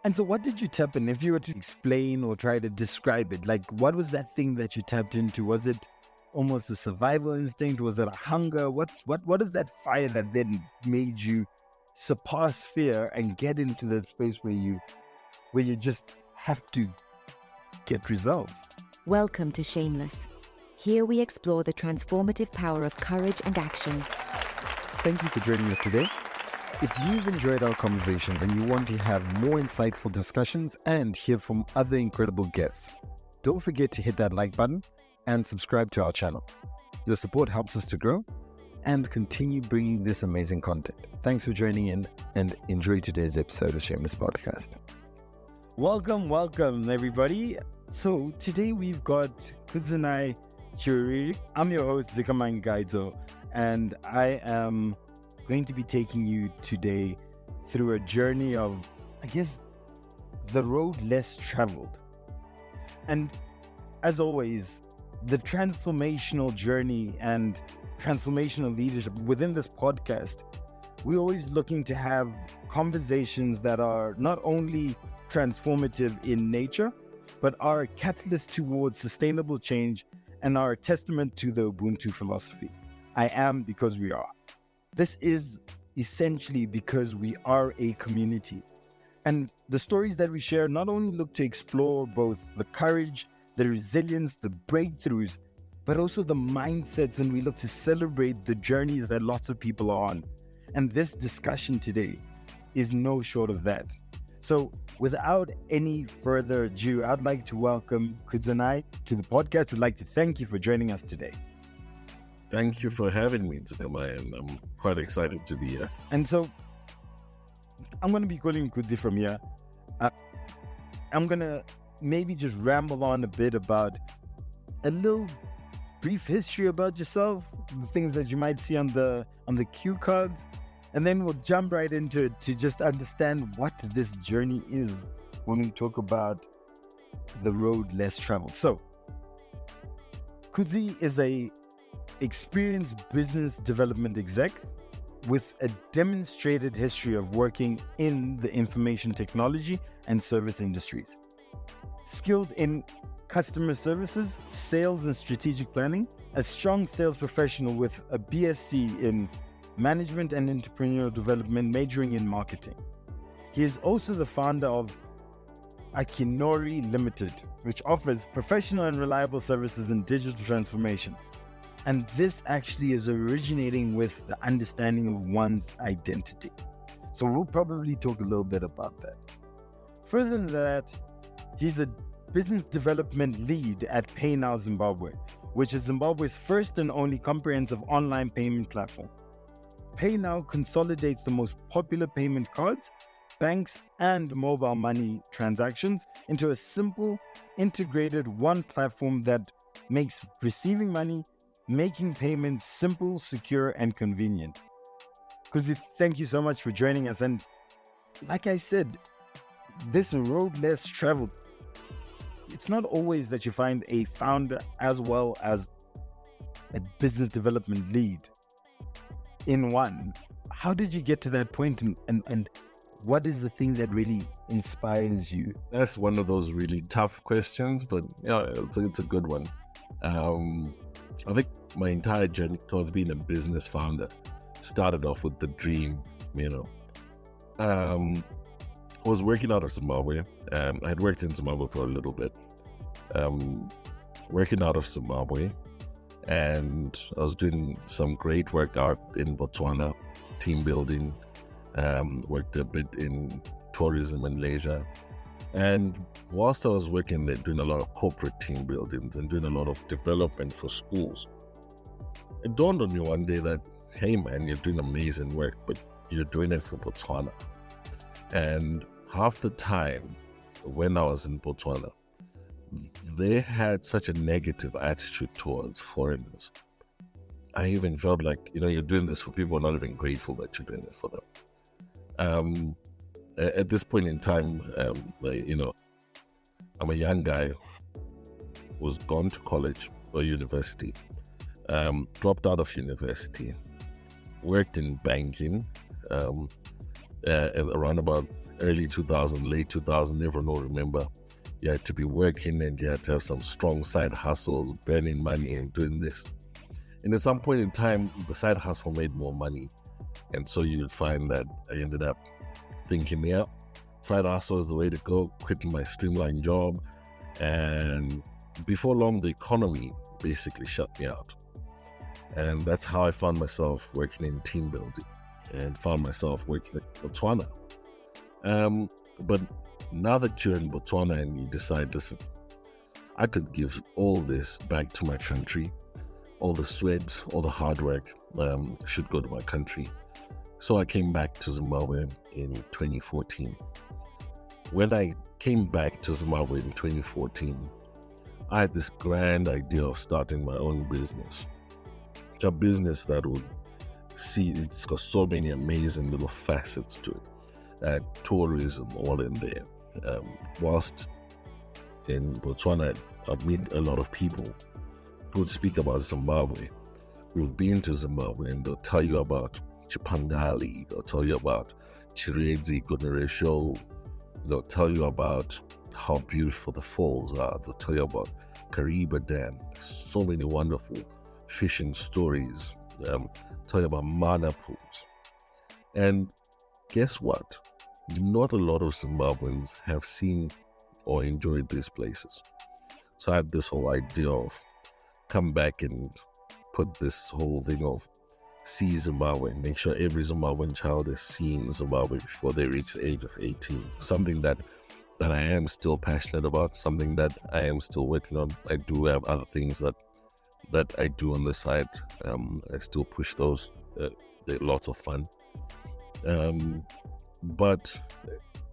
And so what did you tap in? If you were to explain or try to describe it, like what was that thing that you tapped into? Was it almost a survival instinct? Was it a hunger? What is that fire that then made you surpass fear and get into that space where you just have to get results? Welcome to Shameless. Here we explore the transformative power of courage and action. Thank you for joining us today. If you've enjoyed our conversations and you want to have more insightful discussions and hear from other incredible guests, don't forget to hit that like button and subscribe to our channel. Your support helps us to grow and continue bringing this amazing content. Thanks for joining in and enjoy today's episode of Shameless Podcast. Welcome everybody. So today we've got Kudzanai Chiuriri. I'm your host, Zikamang Gaidzo, and I am going to be taking you today through a journey of, I guess, the road less traveled. And as always, the transformational journey and transformational leadership within this podcast, we're always looking to have conversations that are not only transformative in nature, but are a catalyst towards sustainable change and are a testament to the Ubuntu philosophy. I am because we are. This is essentially because we are a community. And the stories that we share not only look to explore both the courage, the resilience, the breakthroughs, but also the mindsets, and we look to celebrate the journeys that lots of people are on. And this discussion today is no short of that. So without any further ado, I'd like to welcome Kudzanai to the podcast. We'd like to thank you for joining us today. Thank you for having me, Zikamai, and I'm quite excited to be here. And so I'm going to be calling you Kudzi from here. I'm going to maybe just ramble on a bit about a little brief history about yourself, the things that you might see on the cue cards, and then we'll jump right into it to just understand what this journey is when we talk about the road less traveled. So Kudzi is a experienced business development exec with a demonstrated history of working in the information technology and service industries. Skilled in customer services, sales and strategic planning, a strong sales professional with a BSc in management and entrepreneurial development, majoring in marketing. He is also the founder of Akinori Limited, which offers professional and reliable services in digital transformation. And this actually is originating with the understanding of one's identity. So we'll probably talk a little bit about that. Further than that, he's a business development lead at PayNow Zimbabwe, which is Zimbabwe's first and only comprehensive online payment platform. PayNow consolidates the most popular payment cards, banks, and mobile money transactions into a simple, integrated one platform that makes receiving money, making payments simple, secure, and convenient. Kuzi, thank you so much for joining us. And like I said, this road less traveled, it's not always that you find a founder as well as a business development lead in one. How did you get to that point, and what is the thing that really inspires you? That's one of those really tough questions, but yeah, it's a good one. I think my entire journey towards being a business founder started off with the dream, I was working out of Zimbabwe. I had worked in Zimbabwe for a little bit. Working out of Zimbabwe, and I was doing some great work out in Botswana, team building, worked a bit in tourism and leisure. And whilst I was working there, doing a lot of corporate team buildings and doing a lot of development for schools, it dawned on me one day that, hey man, you're doing amazing work, but you're doing it for Botswana. And half the time when I was in Botswana, they had such a negative attitude towards foreigners. I even felt like, you're doing this for people who are not even grateful that you're doing it for them. At this point in time, I'm a young guy who's gone to college or university, dropped out of university, worked in banking around about early 2000, late 2000, everyone will remember. You had to be working and you had to have some strong side hustles, burning money and doing this. And at some point in time, the side hustle made more money. And so you'll find that I ended up thinking, yeah, side hustle is the way to go, quitting my streamlined job. And before long, the economy basically shut me out. And that's how I found myself working in team building and found myself working at Botswana. But now that you're in Botswana and you decide, listen, I could give all this back to my country, all the sweat, all the hard work should go to my country. So I came back to Zimbabwe in 2014. When I came back to Zimbabwe in 2014, I had this grand idea of starting my own business. A business that would see, it's got so many amazing little facets to it. Tourism all in there. Whilst in Botswana, I'd meet a lot of people who would speak about Zimbabwe. We've been to Zimbabwe and they'll tell you about Chipangali, they'll tell you about Chiuriri, Kudzanai. They'll tell you about how beautiful the falls are. They'll tell you about Kariba Dam. So many wonderful fishing stories. Tell you about mana pools. And guess what? Not a lot of Zimbabweans have seen or enjoyed these places. So I had this whole idea of come back and put this whole thing of see Zimbabwe, make sure every Zimbabwean child has seen Zimbabwe before they reach the age of 18. Something that I am still passionate about, something that I am still working on. I do have other things that I do on the side. I still push those. They're lots of fun. But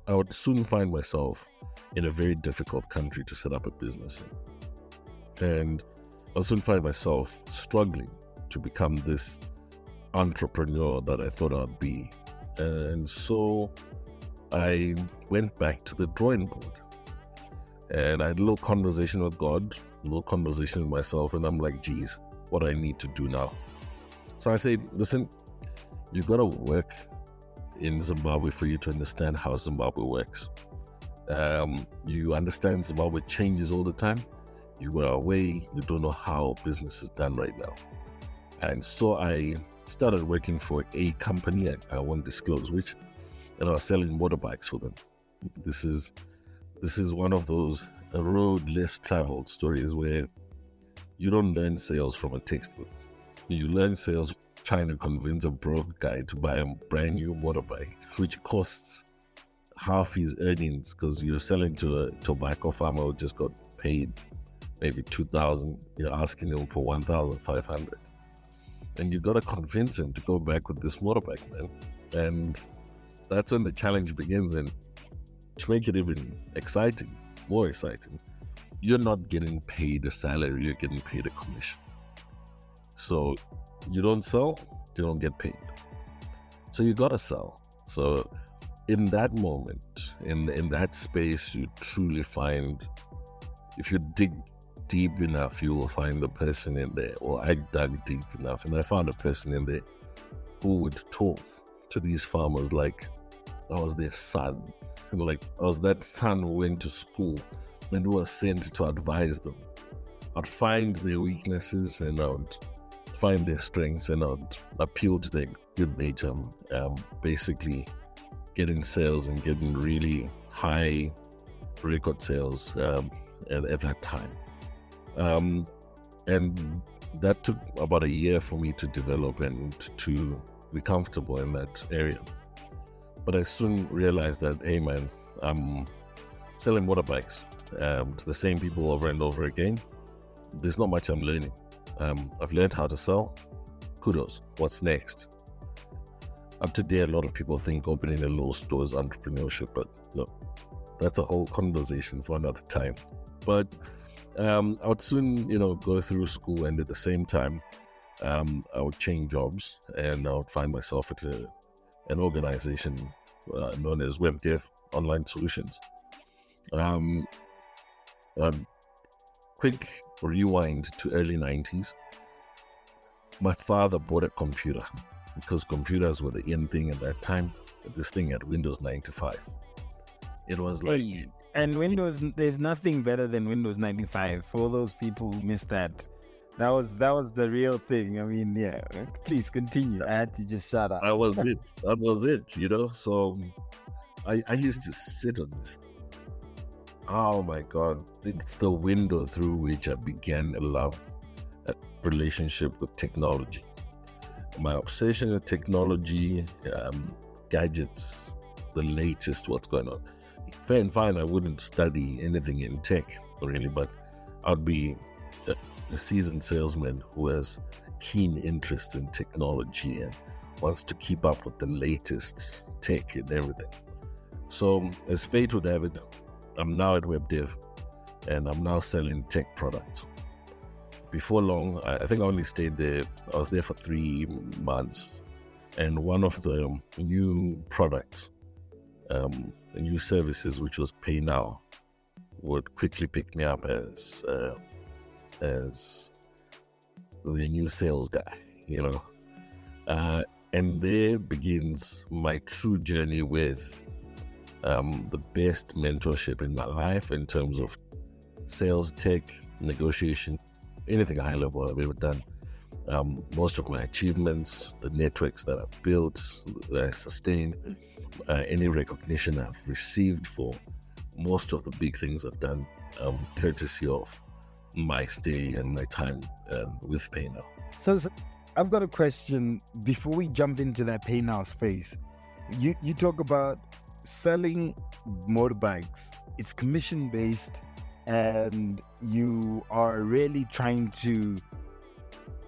I would soon find myself in a very difficult country to set up a business in. And I'll soon find myself struggling to become this entrepreneur that I thought I'd be. And so I went back to the drawing board and I had a little conversation with God, a little conversation with myself, and I'm like, geez, what do I need to do now? So I said, listen, you got to work in Zimbabwe for you to understand how Zimbabwe works. You understand Zimbabwe changes all the time. You were away, you don't know how business is done right now. And so I started working for a company, I won't disclose which, and I was selling motorbikes for them. This is one of those road less traveled stories where you don't learn sales from a textbook. You learn sales trying to convince a broke guy to buy a brand new motorbike, which costs half his earnings because you're selling to a tobacco farmer who just got paid maybe 2,000. You're asking him for 1,500. And you got to convince him to go back with this motorbike, man. And that's when the challenge begins. And to make it even exciting, more exciting, you're not getting paid a salary, you're getting paid a commission. So you don't sell, you don't get paid. So you got to sell. So in that moment, in that space, you truly find, if you dig deep enough, you will find the person in there. Well, I dug deep enough and I found a person in there who would talk to these farmers like I was their son. Like I was that son who went to school and who was sent to advise them. I'd find their weaknesses and I would find their strengths and I'd appeal to their good nature. Basically getting sales and getting really high record sales at that time. And that took about a year for me to develop and to be comfortable in that area. But I soon realized that, hey man, I'm selling motorbikes to the same people over and over again. There's not much I'm learning. I've learned how to sell. Kudos. What's next? Up to date, a lot of people think opening a little store is entrepreneurship, but no, that's a whole conversation for another time. But I would soon, go through school, and at the same time, I would change jobs, and I would find myself at an organization known as WebDev Online Solutions. Quick rewind to early 90s. My father bought a computer because computers were the in thing at that time. This thing had Windows 95. It was like, Hey, and Windows, there's nothing better than Windows 95. For all those people who missed that, that was the real thing. I mean, yeah. Please continue. I had to just shut up. that was it. That was it, you know? So I used to sit on this. Oh my God. It's the window through which I began a relationship with technology. My obsession with technology, gadgets, the latest, what's going on. Fair and fine, I wouldn't study anything in tech, really, but I'd be a seasoned salesman who has keen interest in technology and wants to keep up with the latest tech and everything. So, as fate would have it, I'm now at WebDev and I'm now selling tech products. Before long, I think I only stayed there, I was there for 3 months, and one of the new products, the new services, which was Pay Now, would quickly pick me up as the new sales guy, you know. And there begins my true journey with the best mentorship in my life in terms of sales, tech, negotiation, anything high level I've ever done. Most of my achievements, the networks that I've built, that I sustained, any recognition I've received for most of the big things I've done, courtesy of my stay and my time with Pay Now. So I've got a question before we jump into that Pay Now space. You talk about selling motorbikes. It's commission based, and you are really trying to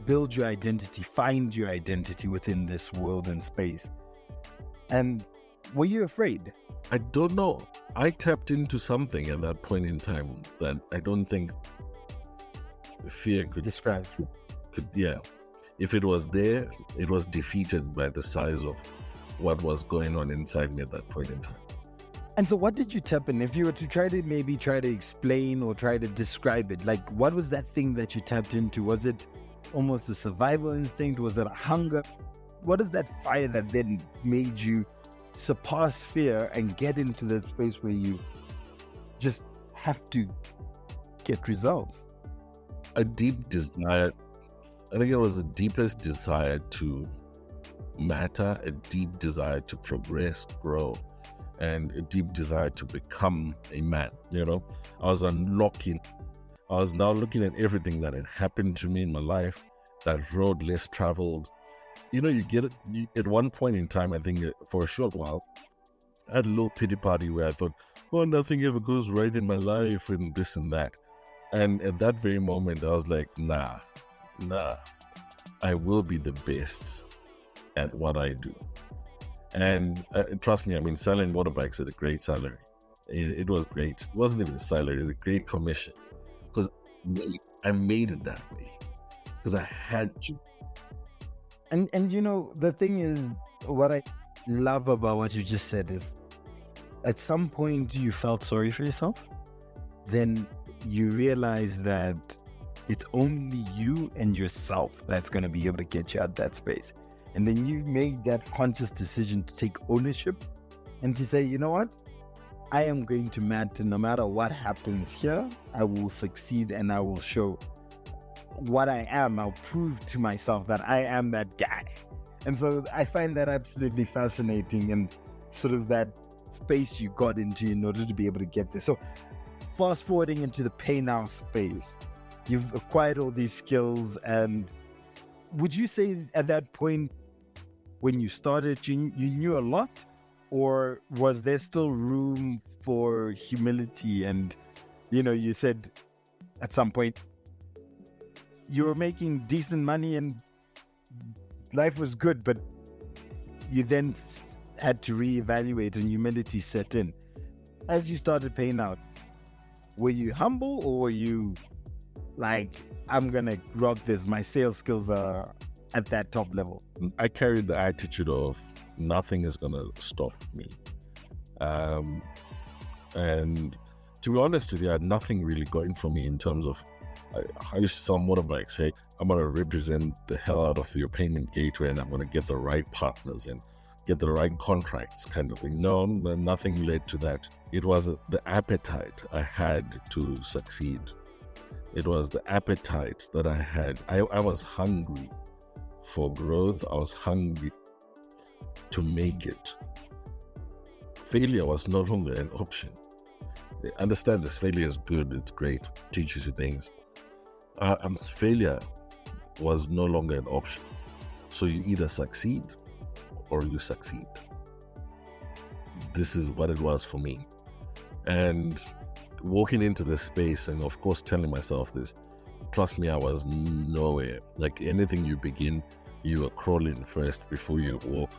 build your identity, find your identity within this world and space. And were you afraid? I don't know. I tapped into something at that point in time that I don't think fear could Describe. Yeah. If it was there, it was defeated by the size of what was going on inside me at that point in time. And so what did you tap in? If you were to try to explain or try to describe it, like what was that thing that you tapped into? Was it almost a survival instinct? Was it a hunger? What is that fire that then made you surpass fear and get into that space where you just have to get results? A deep desire, I think it was the deepest desire to matter, a deep desire to progress, grow, and a deep desire to become a man, you know. I was now looking at everything that had happened to me in my life, that road less traveled. You know, at one point in time, I think for a short while, I had a little pity party where I thought, oh, nothing ever goes right in my life and this and that. And at that very moment, I was like, nah, I will be the best at what I do. And trust me, I mean, selling motorbikes at a great salary. It was great. It wasn't even a salary, it was a great commission. Because I made it that way. Because I had to. And you know, the thing is, what I love about what you just said is, at some point you felt sorry for yourself. Then you realize that it's only you and yourself that's going to be able to get you out of that space. And then you make that conscious decision to take ownership and to say, you know what? I am going to matter no matter what happens here. I will succeed and I will show what I am. I'll prove to myself that I am that guy. And so I find that absolutely fascinating, and sort of that space you got into in order to be able to get there. So fast forwarding into the Pay Now space, you've acquired all these skills, and would you say at that point when you started, you knew a lot, or was there still room for humility? And, you know, you said at some point you were making decent money and life was good, but you then had to reevaluate and humility set in. As you started paying out, were you humble, or were you like, I'm going to rock this, my sales skills are at that top level? I carried the attitude of nothing is going to stop me. And to be honest with you, I had nothing really going for me in terms of, I used to sell motorbikes. Hey, I'm going to represent the hell out of your payment gateway, and I'm going to get the right partners and get the right contracts kind of thing. No, nothing led to that. It was the appetite I had to succeed. It was the appetite that I had. I was hungry for growth. I was hungry to make it. Failure was no longer an option. Understand this, failure is good, it's great, teaches you things. Failure was no longer an option. So you either succeed or you succeed. This is what it was for me. And walking into this space and of course telling myself this, trust me, I was nowhere. Like anything you begin, you are crawling first before you walk.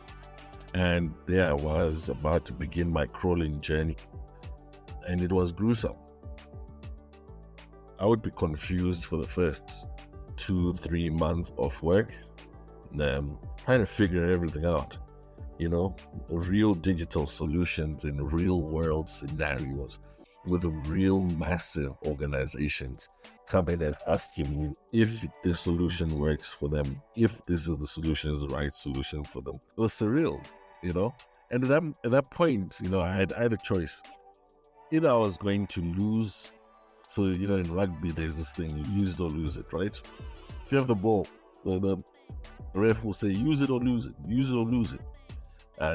And there I was about to begin my crawling journey. And it was gruesome. I would be confused for the first 2-3 months of work, trying to figure everything out. Real digital solutions in real world scenarios with real massive organizations coming and asking me if the solution works for them, if this is the right solution for them. It was surreal, And at that point, I had a choice. Either I was going to lose. So, in rugby, there's this thing, you use it or lose it, right? If you have the ball, the ref will say, use it or lose it, use it or lose it.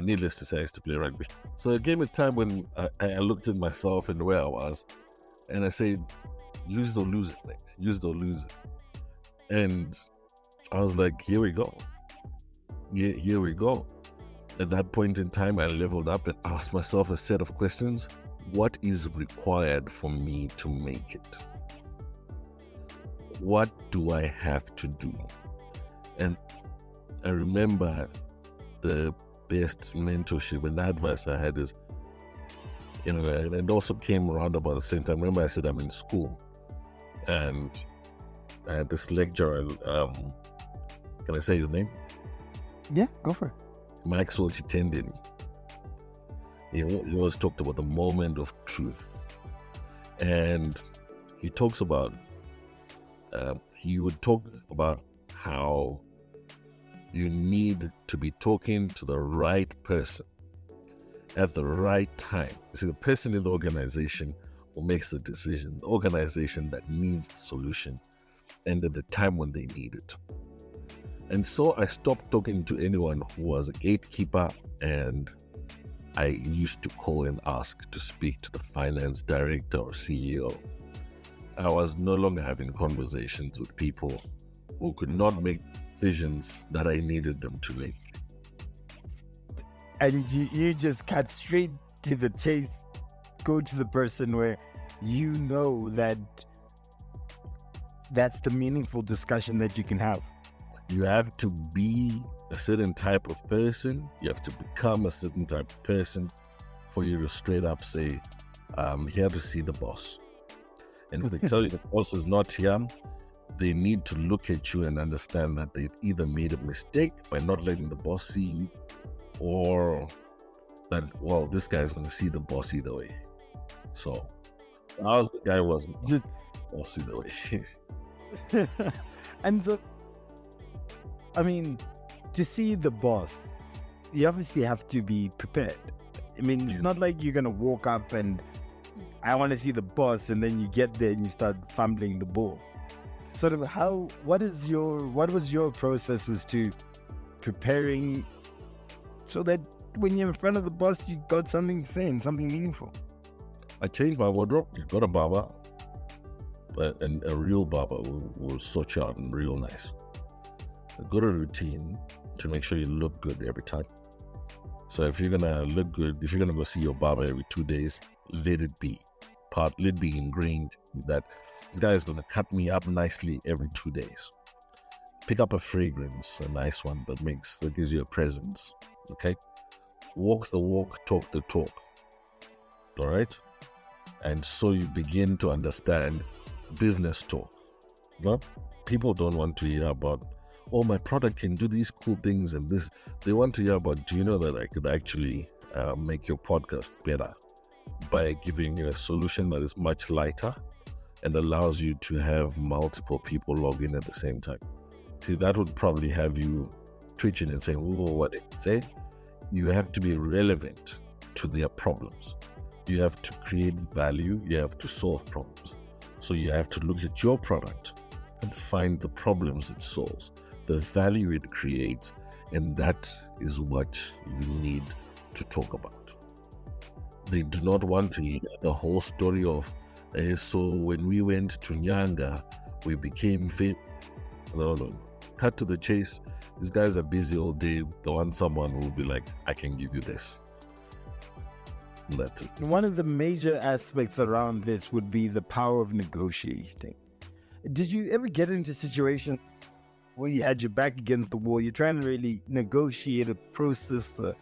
Needless to say, I used to play rugby. So it came a time when I looked at myself and where I was, and I said, use it or lose it, mate. Use it or lose it. And I was like, here we go. Here we go. At that point in time, I leveled up and asked myself a set of questions. What is required for me to make it? What do I have to do? And I remember the best mentorship and advice I had is, and it also came around about the same time. Remember I said I'm in school and I had this lecturer, can I say his name? Yeah, go for it. Maxwell Chitendeni. He always talked about the moment of truth. And he talks about, he would talk about how you need to be talking to the right person at the right time. You see, the person in the organization who makes the decision, the organization that needs the solution, and at the time when they need it. And so I stopped talking to anyone who was a gatekeeper, and I used to call and ask to speak to the finance director or CEO. I was no longer having conversations with people who could not make decisions that I needed them to make. And you just cut straight to the chase, go to the person where you know that that's the meaningful discussion that you can have. You have to be a certain type of person. You have to become a certain type of person for you to straight up say, I'm here to see the boss. And if they tell you the boss is not here, they need to look at you and understand that they've either made a mistake by not letting the boss see you, or that, well, this guy is going to see the boss either way. So I was the guy who was just boss either way. And so, I mean, to see the boss, you obviously have to be prepared. I mean, it's not like you're going to walk up and I want to see the boss, and then you get there and you start fumbling the ball. Sort of what was your process as to preparing so that when you're in front of the boss, you got something to say and something meaningful? I changed my wardrobe. I got a barber, and a real barber will sort you out and real nice. I got a routine to make sure you look good every time. So if you're gonna look good, if you're gonna go see your barber every 2 days, let it be ingrained that this guy is gonna cut me up nicely every 2 days. Pick up a fragrance, a nice one that gives you a presence. Okay, walk the walk, talk the talk. All right, and so you begin to understand business talk. No? People don't want to hear about, oh, my product can do these cool things and this. They want to hear about, do you know that I could actually make your podcast better by giving you a solution that is much lighter and allows you to have multiple people log in at the same time. See, that would probably have you twitching and saying, oh, what did you say? you have to be relevant to their problems. You have to create value. You have to solve problems. So you have to look at your product and find the problems it solves, the value it creates, and that is what you need to talk about. They do not want to hear the whole story of, so when we went to Nyanga, we became famous. No. Cut to the chase. These guys are busy all day. They want someone who will be like, I can give you this. That's it. One of the major aspects around this would be the power of negotiating. Did you ever get into a situation where you had your back against the wall, you're trying to really negotiate a process, a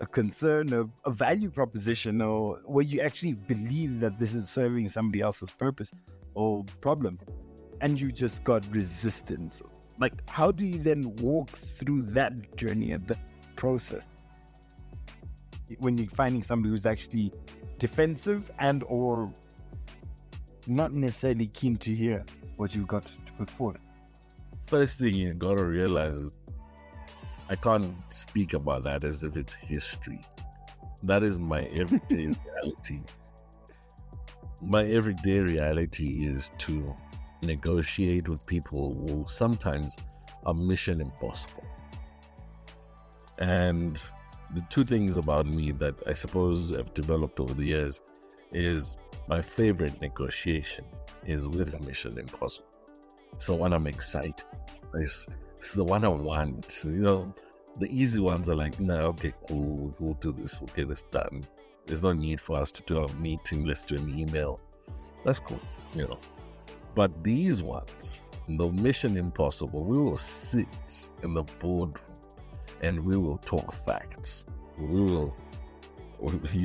concern, a value proposition, or where you actually believe that this is serving somebody else's purpose or problem, and you just got resistance? Like, how do you then walk through that journey and that process when you're finding somebody who's actually defensive and or not necessarily keen to hear what you've got to put forward? First thing you gotta realize is I can't speak about that as if it's history. That is my everyday reality. My everyday reality is to negotiate with people who sometimes are mission impossible. And the two things about me that I suppose have developed over the years is my favorite negotiation is with mission impossible. So when I'm excited, it's the one I want. You know, the easy ones are like, no, okay, cool, we'll do this, we'll get this done. There's no need for us to do a meeting, let's do an email. That's cool, you know. But these ones, the mission impossible, we will sit in the boardroom and we will talk facts. You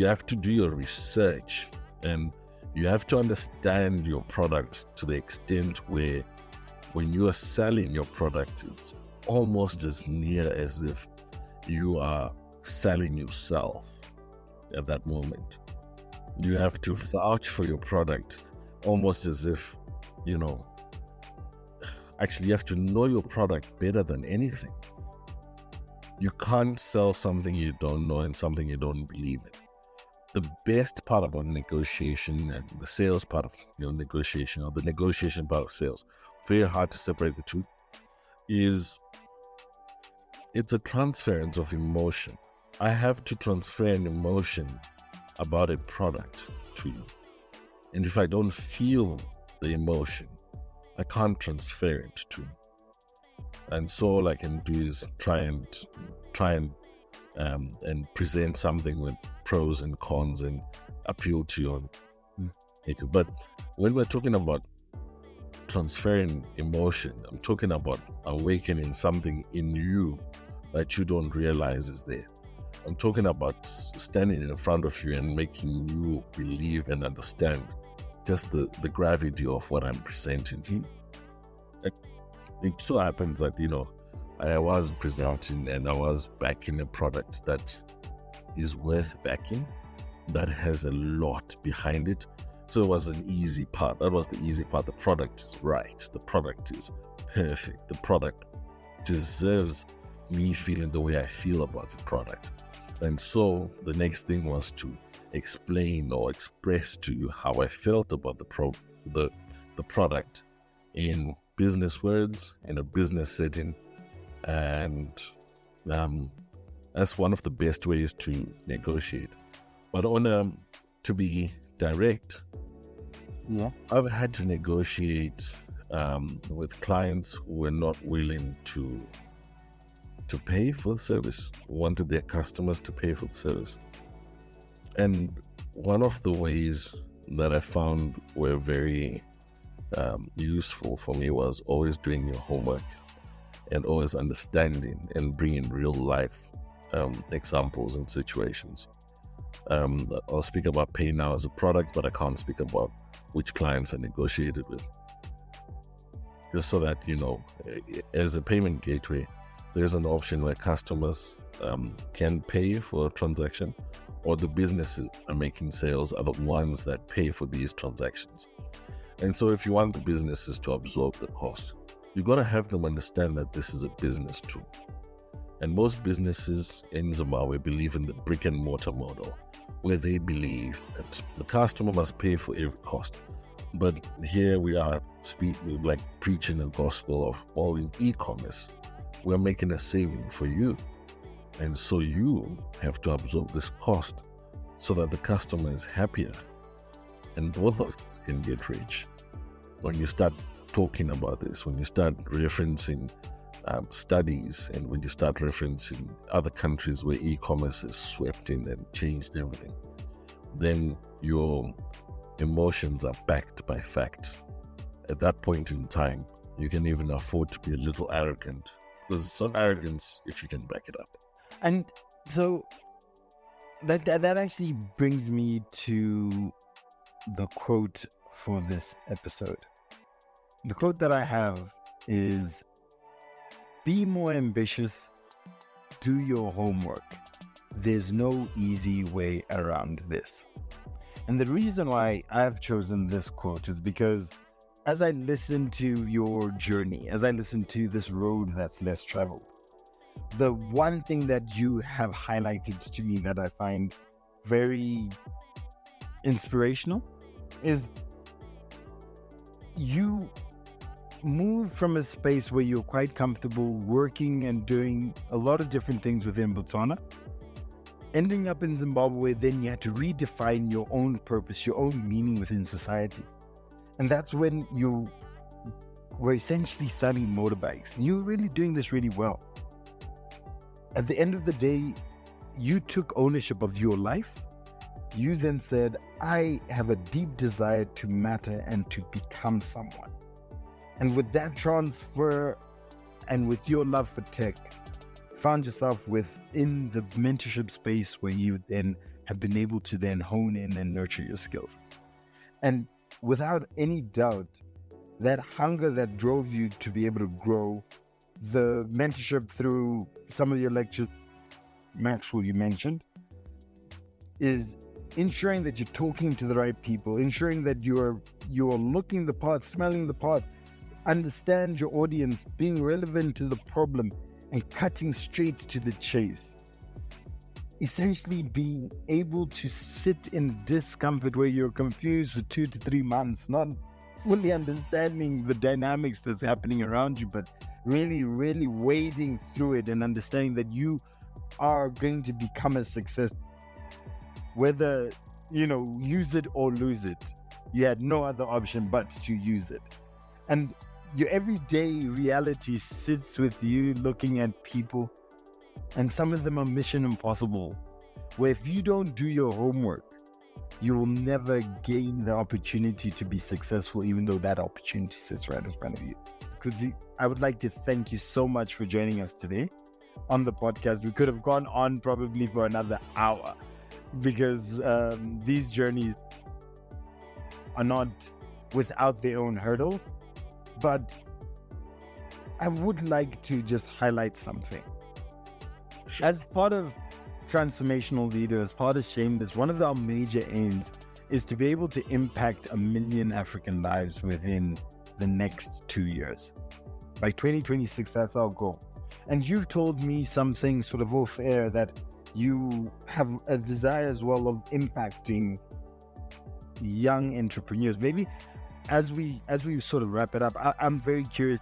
have to do your research and you have to understand your product to the extent where when you are selling your product, it's almost as near as if you are selling yourself at that moment. You have to vouch for your product almost as if, you know, actually you have to know your product better than anything. You can't sell something you don't know and something you don't believe in. The best part about negotiation and the sales part of negotiation, or the negotiation part of sales, very hard to separate the two, is it's a transference of emotion. I have to transfer an emotion about a product to you. And if I don't feel the emotion, I can't transfer it to you. And so all I can do is try and present something with pros and cons and appeal to you. But when we're talking about transferring emotion, I'm talking about awakening something in you that you don't realize is there. I'm talking about standing in front of you and making you believe and understand just the gravity of what I'm presenting. It so happens that, I was presenting and I was backing a product that is worth backing, that has a lot behind it. So it was an easy part. That was the easy part. The product is right. The product is perfect. The product deserves me feeling the way I feel about the product. And so the next thing was to explain or express to you how I felt about the product in business words, in a business setting. And that's one of the best ways to negotiate. But to be direct, I've had to negotiate with clients who were not willing to pay for the service, wanted their customers to pay for the service. And one of the ways that I found were very useful for me was always doing your homework and always understanding and bringing real life examples and situations. I'll speak about pay now as a product, but I can't speak about which clients I negotiated with. Just so that, as a payment gateway, there's an option where customers can pay for a transaction, or the businesses that are making sales are the ones that pay for these transactions. And so if you want the businesses to absorb the cost, you got to have them understand that this is a business tool. And most businesses in Zimbabwe believe in the brick and mortar model, where they believe that the customer must pay for every cost. But here we are preaching the gospel of, well, in e-commerce, we're making a saving for you. And so you have to absorb this cost so that the customer is happier. And both of us can get rich. When you start talking about this, when you start referencing studies, and when you start referencing other countries where e-commerce has swept in and changed everything, then your emotions are backed by fact. At that point in time, you can even afford to be a little arrogant, because it's not arrogance if you can back it up. And so that actually brings me to the quote for this episode. The quote that I have is, "Be more ambitious, do your homework. There's no easy way around this." And the reason why I've chosen this quote is because as I listen to your journey, as I listen to this road that's less traveled, the one thing that you have highlighted to me that I find very inspirational is you move from a space where you're quite comfortable working and doing a lot of different things within Botswana, ending up in Zimbabwe. Then you had to redefine your own purpose, your own meaning within society. And that's when you were essentially selling motorbikes. You were really doing this really well. At the end of the day, you took ownership of your life. You then said, I have a deep desire to matter and to become someone. And with that transfer and with your love for tech, found yourself within the mentorship space where you then have been able to then hone in and nurture your skills. And without any doubt, that hunger that drove you to be able to grow, the mentorship through some of your lectures, Maxwell, you mentioned, is ensuring that you're talking to the right people, ensuring that you're looking the part, smelling the part, understand your audience, being relevant to the problem, and cutting straight to the chase. Essentially being able to sit in discomfort where you're confused for 2 to 3 months, not fully understanding the dynamics that's happening around you, but really, really wading through it and understanding that you are going to become a success. Whether, use it or lose it, you had no other option but to use it. And your everyday reality sits with you looking at people, and some of them are mission impossible, where if you don't do your homework, you will never gain the opportunity to be successful, even though that opportunity sits right in front of you. Kudzi, I would like to thank you so much for joining us today on the podcast. We could have gone on probably for another hour, because these journeys are not without their own hurdles. But I would like to just highlight something. As part of Transformational Leaders, part of Shameless, one of our major aims is to be able to impact 1 million African lives within the next 2 years. By 2026, that's our goal. And you've told me something sort of off air that you have a desire as well of impacting young entrepreneurs. Maybe as we sort of wrap it up, I'm very curious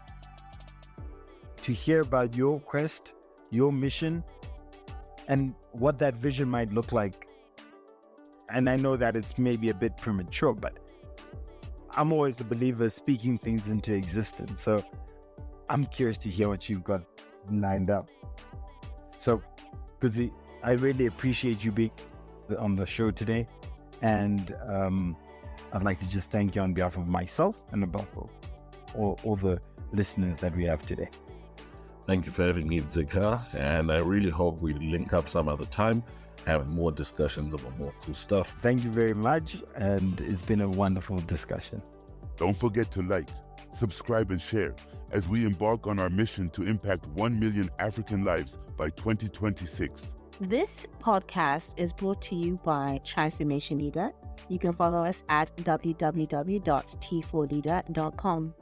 to hear about your quest, your mission, and what that vision might look like. And I know that it's maybe a bit premature, but I'm always the believer speaking things into existence. So I'm curious to hear what you've got lined up. So, Kudzi, I really appreciate you being on the show today. And I'd like to just thank you on behalf of myself and about all the listeners that we have today. Thank you for having me, Zika, and I really hope we link up some other time, have more discussions about more cool stuff. Thank you very much, and it's been a wonderful discussion. Don't forget to like, subscribe, and share as we embark on our mission to impact 1 million African lives by 2026. This podcast is brought to you by Transformation Leader. You can follow us at www.t4leader.com.